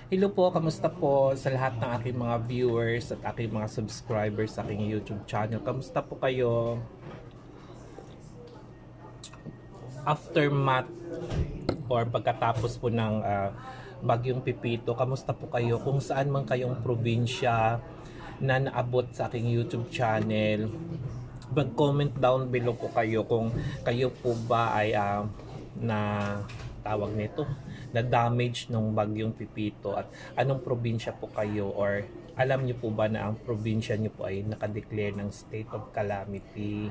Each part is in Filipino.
Hello po, kamusta po sa lahat ng aking mga viewers at aking mga subscribers sa aking YouTube channel. Kamusta po kayo? Aftermath or pagkatapos po ng Bagyong Pipito, kamusta po kayo? Kung saan man kayong probinsya na naabot sa aking YouTube channel, mag-comment down below po kayo kung kayo po ba ay na tawag nito na damage ng Bagyong Pipito at anong probinsya po kayo, or alam niyo po ba na ang probinsya niyo po ay nakadeclare ng state of calamity.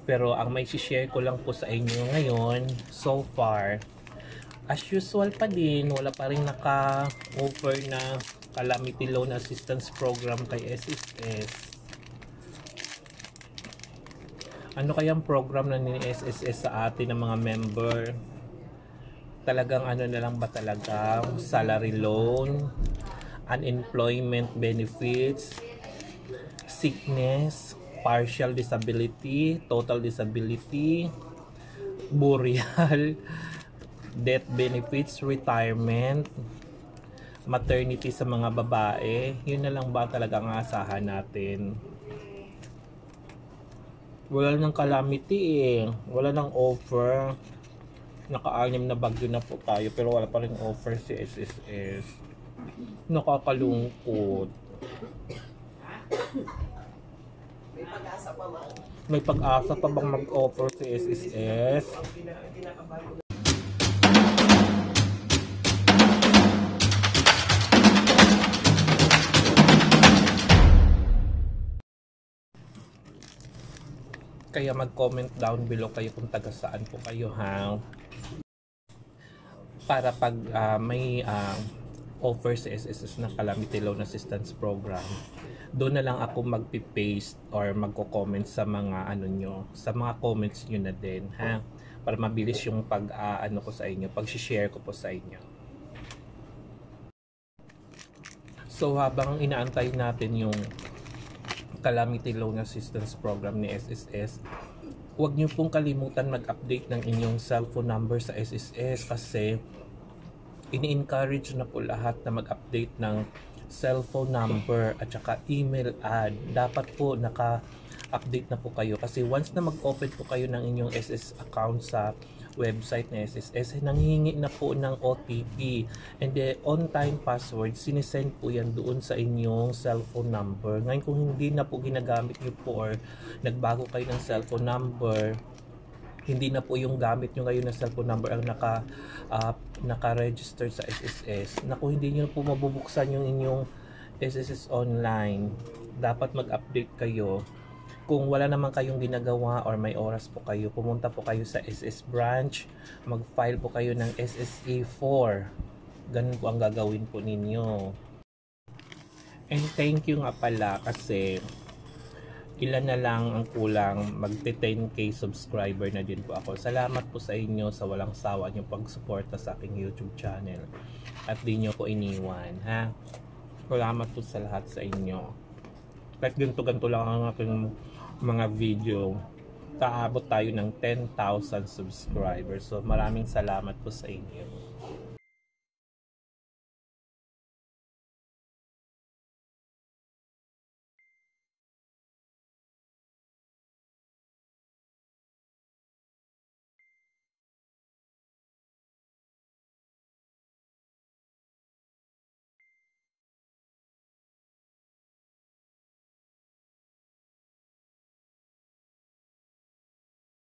Pero ang may share ko lang po sa inyo ngayon, so far, as usual pa din, wala pa rin naka-offer na calamity loan assistance program kay SSS. Ano kayang program na ni SSS sa atin ng mga member? Talagang ano na lang ba talaga? Salary loan, unemployment benefits, sickness, partial disability, total disability, burial, death benefits, retirement, maternity sa mga babae. Yun na lang ba talaga ang asahan natin? Wala nang calamity eh. Wala nang offer. Naka-anim na bagyo na po tayo pero wala pa rin offer si SSS. Nakakalungkot. May pag-asa pa bang mag-offer si SSS? Kaya mag-comment down below kayo kung taga saan po kayo ha. Para pag may offer sa SSS na Calamity Loan Assistance Program, doon na lang ako magpi-paste or magko-comment sa mga ano nyo, sa mga comments nyo na din ha, para mabilis yung pag ano ko sa inyo, pag-share ko po sa inyo. So habang inaantay natin yung Calamity Loan Assistance Program ni SSS, huwag nyo pong kalimutan mag-update ng inyong cellphone number sa SSS kasi ini-encourage na po lahat na mag-update ng cellphone number at saka email ad. Dapat po naka-update na po kayo kasi once na mag-open po kayo ng inyong SS account sa website na SSS, nanghihingi na po ng OTP and the on-time password, sinisend po yan doon sa inyong cellphone number. Ngayon kung hindi na po ginagamit nyo po or nagbago kayo ng cellphone number, hindi na po yung gamit nyo ngayon na cellphone number ang naka-register sa SSS. Naku, hindi nyo po mabubuksan yung inyong SSS online. Dapat mag-update kayo. Kung wala naman kayong ginagawa or may oras po kayo, pumunta po kayo sa SS branch, mag-file po kayo ng SSE4. Ganun po ang gagawin po ninyo. And thank you nga pala kasi ilan na lang ang kulang, magte-10k subscriber na din po ako. Salamat po sa inyo sa walang sawa nyo pagsuporta sa aking YouTube channel. At di nyo ko iniwan, ha? Salamat po sa lahat sa inyo. Kahit ganito-ganito lang ang aking mga video, taabot tayo ng 10,000 subscribers. So maraming salamat po sa inyo.